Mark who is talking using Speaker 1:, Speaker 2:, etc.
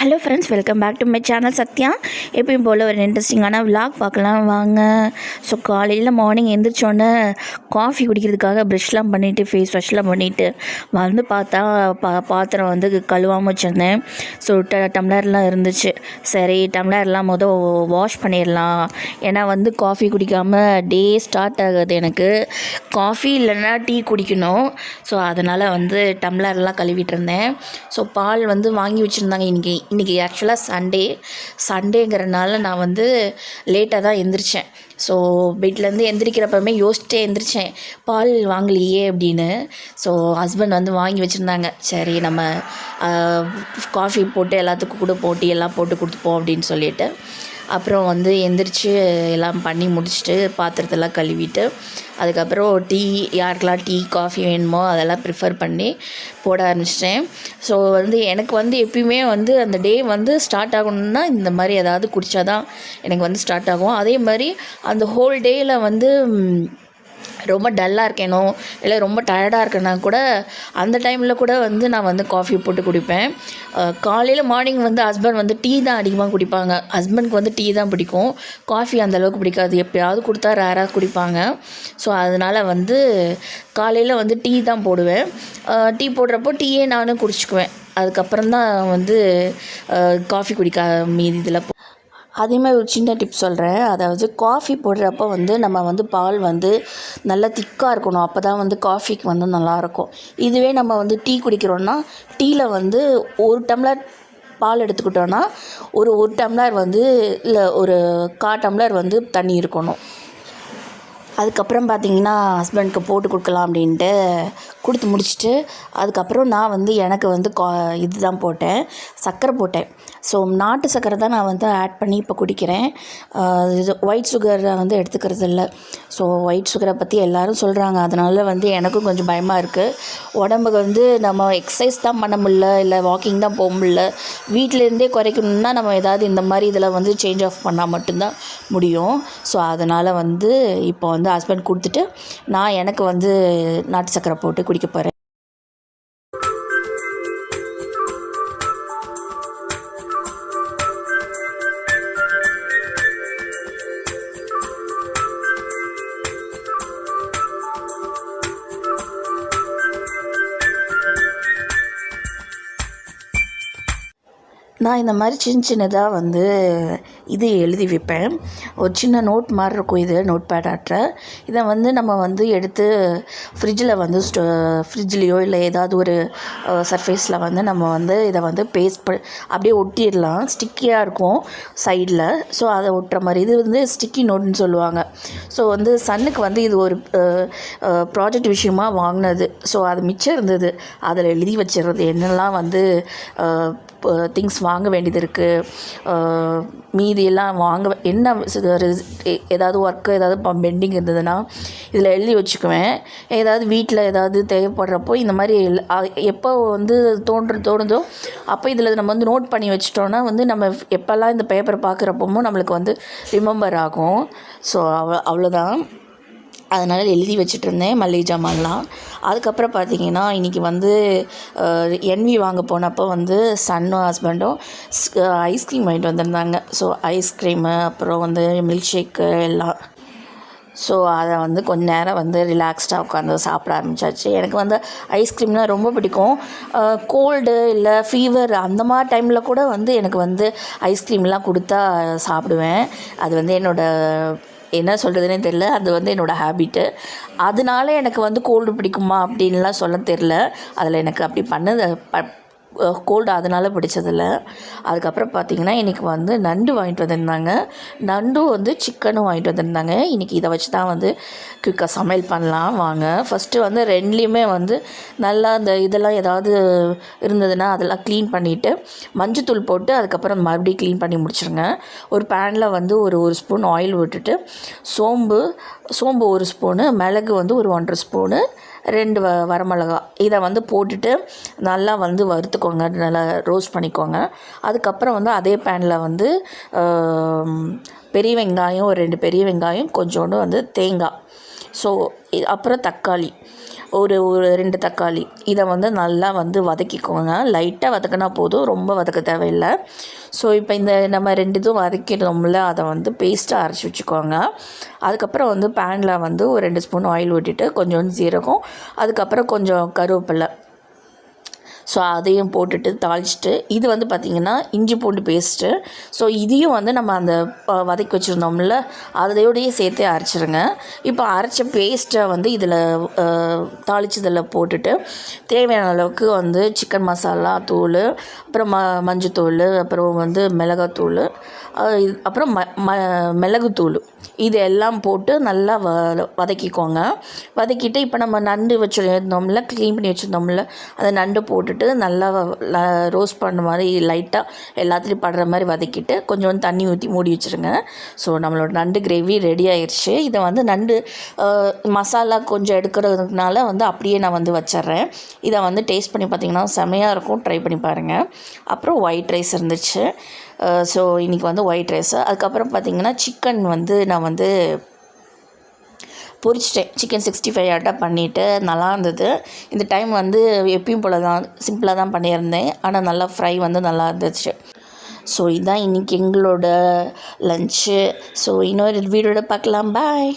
Speaker 1: Hello friends, welcome back to my channel Sathya. எப்பயும் போல் ஒரு இன்ட்ரெஸ்டிங்கான விலாக் பார்க்கலாம் வாங்க. ஸோ காலையில் மார்னிங் எழுந்திரிச்சோன்னே காஃபி குடிக்கிறதுக்காக ப்ரஷ்லாம் பண்ணிவிட்டு ஃபேஸ் வாஷ்லாம் பண்ணிவிட்டு வந்து பார்த்தா பாத்திரம் வந்து கழுவாமல் வச்சுருந்தேன். ஸோ டம்ளர்லாம் இருந்துச்சு. சரி டம்ளர்லாம் வாஷ் பண்ணிடலாம். ஏன்னா வந்து காஃபி குடிக்காமல் டே ஸ்டார்ட் ஆகுது. எனக்கு காஃபி இல்லைன்னா டீ குடிக்கணும். ஸோ அதனால் வந்து டம்ளர்லாம் கழுவிட்டு இருந்தேன். ஸோ பால் வந்து வாங்கி வச்சுருந்தாங்க. இன்றைக்கி ஆக்சுவலாக சண்டேங்கிறனால நான் வந்து லேட்டாக தான் எந்திரிச்சேன். ஸோ பெட்லேருந்து எந்திரிக்கிறப்பமே யோசிச்சிட்டே எந்திரிச்சேன், பால் வாங்கலையே அப்படின்னு. ஸோ ஹஸ்பண்ட் வந்து வாங்கி வச்சுருந்தாங்க. சரி நம்ம காஃபி போட்டு எல்லாத்துக்கும் கூட எல்லாம் போட்டு கொடுத்துப்போம் அப்படின்னு சொல்லிட்டு அப்புறம் வந்து எந்திரிச்சு எல்லாம் பண்ணி முடிச்சுட்டு பாத்திரத்தெல்லாம் கழுவிட்டு அதுக்கப்புறம் யாருக்கெல்லாம் டீ காஃபி வேணுமோ அதெல்லாம் ப்ரிஃபர் பண்ணி போட ஆரம்பிச்சிட்டேன். ஸோ வந்து எனக்கு வந்து எப்பயுமே வந்து அந்த டே வந்து ஸ்டார்ட் ஆகணுன்னா இந்த மாதிரி ஏதாவது குடித்தா தான் எனக்கு வந்து ஸ்டார்ட் ஆகும். அதே மாதிரி அந்த ஹோல் டேயில் வந்து ரொம்ப டல்லாக இருக்கேனோ இல்லை ரொம்ப டயர்டாக இருக்கேன்னா கூட அந்த டைமில் கூட வந்து நான் வந்து காஃபி போட்டு குடிப்பேன். காலையில் மார்னிங் வந்து ஹஸ்பண்ட் வந்து டீ தான் அதிகமாக குடிப்பாங்க. ஹஸ்பண்ட்க்கு வந்து டீ தான் பிடிக்கும், காஃபி அந்தளவுக்கு பிடிக்காது. எப்போயாவது கொடுத்தா ரேராக குடிப்பாங்க. ஸோ அதனால் வந்து காலையில் வந்து டீ தான் போடுவேன். டீ போடுறப்போ டீயே நானும் குடிச்சிக்குவேன். அதுக்கப்புறம் தான் வந்து காஃபி குடிக்க மீதி இதில் அதே மாதிரி ஒரு சின்ன டிப் சொல்கிறேன். அதாவது காஃபி போடுறப்போ வந்து நம்ம வந்து பால் வந்து நல்லா திக்காக இருக்கணும். அப்போ தான் வந்து காஃபிக்கு வந்து நல்லாயிருக்கும். இதுவே நம்ம வந்து டீ குடிக்கிறோன்னா டீயில் வந்து ஒரு டம்ளர் பால் எடுத்துக்கிட்டோன்னா ஒரு டம்ளர் வந்து இல்லை ஒரு 1/4 டம்ளர் வந்து தண்ணி இருக்கணும். அதுக்கப்புறம் பார்த்திங்கன்னா ஹஸ்பண்ட்க்கு போட்டு கொடுக்கலாம் அப்படின்ட்டு கொடுத்து முடிச்சுட்டு அதுக்கப்புறம் நான் வந்து எனக்கு வந்து இது தான் போட்டேன், சர்க்கரை போட்டேன். ஸோ நாட்டு சர்க்கரை தான் நான் வந்து ஆட் பண்ணி இப்போ குடிக்கிறேன். இது ஒயிட் சுகரை வந்து எடுத்துக்கிறது இல்லை. ஸோ ஒயிட் சுகரை பற்றி எல்லோரும் சொல்கிறாங்க. அதனால வந்து எனக்கும் கொஞ்சம் பயமாக இருக்குது. உடம்புக்கு வந்து நம்ம எக்ஸசைஸ் தான் பண்ண முடியல, இல்லை வாக்கிங் தான் போக முடியல. வீட்டிலேருந்தே குறைக்கணுன்னா நம்ம ஏதாவது இந்த மாதிரி இதில் வந்து சேஞ்ச் ஆஃப் பண்ணால் மட்டும்தான் முடியும். ஸோ அதனால் வந்து இப்போ வந்து ஹஸ்பண்ட் கொடுத்துட்டு நான் எனக்கு வந்து நாட்டு சர்க்கரை போட்டு குடிக்க போகிறேன். நான் இந்த மாதிரி சின்னதாக வந்து இது எழுதி வைப்பேன். ஒரு சின்ன நோட் மாதிரி இருக்கும். இது நோட் பேட் ஆட்ற இதை வந்து நம்ம வந்து எடுத்து ஃப்ரிட்ஜில் வந்து ஃப்ரிட்ஜ்லேயோ இல்லை ஏதாவது ஒரு சர்ஃபேஸில் வந்து நம்ம வந்து இதை வந்து அப்படியே ஒட்டிடலாம். ஸ்டிக்கியாக இருக்கும் சைடில். ஸோ அதை ஒட்டுற மாதிரி இது வந்து ஸ்டிக்கி நோட்னு சொல்லுவாங்க. ஸோ வந்து சன்னுக்கு வந்து இது ஒரு ப்ராஜெக்ட் விஷயமாக வாங்கினது. ஸோ அது மிச்சம் இருந்தது, அதில் எழுதி வச்சிடுறது என்னெல்லாம் வந்து திங்ஸ் வாங்க வேண்டியது இருக்குது, மீதியெல்லாம் என்ன ஏதாவது ஒர்க்கு ஏதாவது பெண்டிங் இருந்ததுன்னா இதில் எழுதி வச்சுக்குவேன். ஏதாவது வீட்டில் ஏதாவது தேவைப்படுறப்போ இந்த மாதிரி எப்போ வந்து தோணுதோ அப்போ இதில் நம்ம வந்து நோட் பண்ணி வச்சிட்டோன்னா வந்து நம்ம எப்போல்லாம் இந்த பேப்பரை பார்க்குறப்போ நம்மளுக்கு வந்து ரிமெம்பர் ஆகும். ஸோ அவ்வளோதான். அதனால் எழுதி வச்சுட்ருந்தேன் மளிகை ஜாமான்லாம். அதுக்கப்புறம் பார்த்திங்கன்னா இன்றைக்கி வந்து என்வி வாங்க போனப்போ வந்து சன்னும் ஹஸ்பண்டும் ஐஸ்கிரீம் வாங்கிட்டு வந்திருந்தாங்க. ஸோ ஐஸ்கிரீமு அப்புறம் வந்து மில்க் ஷேக்கு எல்லாம். ஸோ அதை வந்து கொஞ்ச நேரம் வந்து ரிலாக்ஸ்டாக உட்காந்து சாப்பிட ஆரம்பித்தாச்சு. எனக்கு வந்து ஐஸ்கிரீம்னால் ரொம்ப பிடிக்கும். கோல்டு இல்லை ஃபீவர் அந்த மாதிரி டைமில் கூட வந்து எனக்கு வந்து ஐஸ்கிரீம்லாம் கொடுத்தா சாப்பிடுவேன். அது வந்து என்ன சொல்கிறதுனே தெரில. அது வந்து என்னோடய ஹேபிட்டு. அதனால எனக்கு வந்து கோல்டு பிடிக்குமா அப்படின்லாம் சொல்ல தெரில. அதில் எனக்கு அப்படி பண்ணது கோல்டு அதனால் பிடிச்சதில்ல. அதுக்கப்புறம் பார்த்திங்கன்னா இன்றைக்கி வந்து நண்டு வாங்கிட்டு வந்திருந்தாங்க. நண்டும் வந்து சிக்கனும் வாங்கிட்டு வந்திருந்தாங்க. இன்றைக்கி இதை வச்சு தான் வந்து குயிக்காக சமையல் பண்ணலாம் வாங்க. ஃபஸ்ட்டு வந்து ரெண்டுலேயுமே வந்து நல்லா அந்த இதெல்லாம் ஏதாவது இருந்ததுன்னா அதெல்லாம் க்ளீன் பண்ணிவிட்டு மஞ்சத்தூள் போட்டு அதுக்கப்புறம் மறுபடியும் க்ளீன் பண்ணி முடிச்சிருங்க. ஒரு பேனில் வந்து ஒரு ஸ்பூன் ஆயில் விட்டுட்டு சோம்பு 1 ஸ்பூனு, மிளகு வந்து ஒரு 1.5 ஸ்பூனு, 2 வரமிளகா இதை வந்து போட்டுட்டு நல்லா வந்து வறுத்துக்கோங்க, நல்லா ரோஸ்ட் பண்ணிக்கோங்க. அதுக்கப்புறம் வந்து அதே பேனில் வந்து பெரிய வெங்காயம், ஒரு 2 பெரிய வெங்காயம், கொஞ்சோண்டு வந்து தேங்காய், ஸோ அப்புறம் தக்காளி ஒரு 2 தக்காளி இதை வந்து நல்லா வந்து வதக்கிக்கோங்க. லைட்டாக வதக்கினா போதும், ரொம்ப வதக்க தேவையில்லை. ஸோ இப்போ இந்த நம்ம 2 இதுவும் வதக்கிட்டோம்ல, அதை வந்து பேஸ்ட்டாக அரைச்சி வச்சுக்கோங்க. அதுக்கப்புறம் வந்து பேனில் வந்து ஒரு 2 ஸ்பூன் ஆயில் ஊற்றிட்டு கொஞ்சோண்டு ஜீரகம், அதுக்கப்புறம் கொஞ்சம் கருவேப்பிலை, ஸோ அதையும் போட்டுட்டு தாளிச்சிட்டு, இது வந்து பார்த்திங்கன்னா இஞ்சி பூண்டு பேஸ்ட்டு. ஸோ இதையும் வந்து நம்ம அந்த வதக்கி வச்சுருந்தோம்ல அதையோடையே சேர்த்தே அரைச்சிருங்க. இப்போ அரைச்ச பேஸ்ட்டை வந்து இதில் தாளிச்சதில் போட்டுட்டு தேவையான அளவுக்கு வந்து சிக்கன் மசாலா தூள், அப்புறம் மஞ்சத்தூள், அப்புறம் வந்து மிளகாத்தூள், அப்புறம் மிளகுத்தூள், இது எல்லாம் போட்டு நல்லா வதக்கிக்கோங்க. வதக்கிட்டு இப்போ நம்ம நண்டு வச்சுருந்தோம்ல, க்ளீன் பண்ணி வச்சுருந்தோம்ல, அந்த நண்டு போட்டுட்டு நல்லா ரோஸ்ட் பண்ண மாதிரி லைட்டாக எல்லாத்துலேயும் படுற மாதிரி வதக்கிட்டு கொஞ்சோண்டு தண்ணி ஊற்றி மூடி வச்சுருங்க. ஸோ நம்மளோட நண்டு கிரேவி ரெடி ஆயிடுச்சு. இதை வந்து நண்டு மசாலா கொஞ்சம் எடுக்கிறதுனால வந்து அப்படியே நான் வந்து வச்சிட்றேன். இதை வந்து டேஸ்ட் பண்ணி பார்த்திங்கன்னா செமையாக இருக்கும், ட்ரை பண்ணி பாருங்கள். அப்புறம் ஒயிட் ரைஸ் இருந்துச்சு. ஸோ இன்றைக்கி வந்து ஒயிட் ரைஸு. அதுக்கப்புறம் பார்த்திங்கன்னா சிக்கன் வந்து நான் வந்து பொரிச்சிட்டேன். சிக்கன் 65 ஆட்டாக பண்ணிவிட்டு நல்லா இருந்தது. இந்த டைம் வந்து எப்பயும் போல் தான் சிம்பிளாக தான் பண்ணியிருந்தேன், ஆனால் நல்லா ஃப்ரை வந்து நல்லா இருந்துச்சு. ஸோ இதுதான் இன்றைக்கி எங்களோட லன்ச்சு. ஸோ இன்னொரு வீடியோட பார்க்கலாம். பாய்.